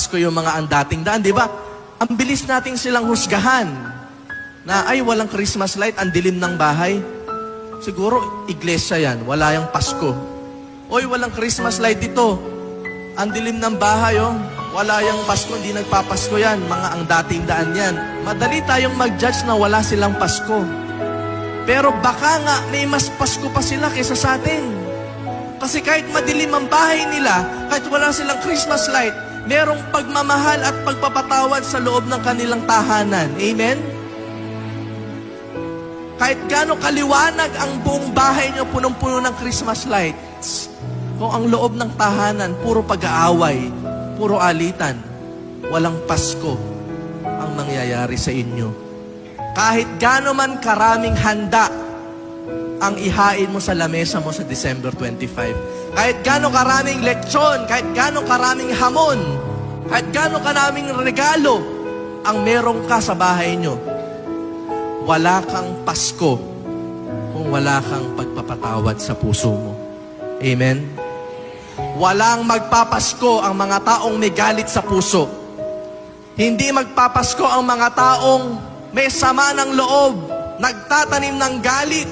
Pasko yung mga ang dating daan, di ba? Ang bilis nating silang husgahan na ay walang Christmas light, ang dilim ng bahay. Siguro iglesia yan, wala yung Pasko. Oy, walang Christmas light dito. Ang dilim ng bahay, oh. Wala yung Pasko, hindi nagpapasko yan. Mga ang dating daan yan. Madali tayong mag-judge na wala silang Pasko. Pero baka nga may mas Pasko pa sila kaysa sa atin. Kasi kahit madilim ang bahay nila, kahit wala silang Christmas light, merong pagmamahal at pagpapatawad sa loob ng kanilang tahanan. Amen? Kahit gaano kaliwanag ang buong bahay nyo, punong-puno ng Christmas lights, kung ang loob ng tahanan, puro pag-aaway, puro alitan, walang Pasko ang mangyayari sa inyo. Kahit gaano man karaming handa ang ihain mo sa lamesa mo sa December 25. Kahit gaano karaming lechon, kahit gaano karaming hamon, kahit gaano karaming regalo ang meron ka sa bahay nyo, wala kang Pasko kung wala kang pagpapatawad sa puso mo. Amen? Walang magpapasko ang mga taong may galit sa puso. Hindi magpapasko ang mga taong may sama ng loob, nagtatanim ng galit,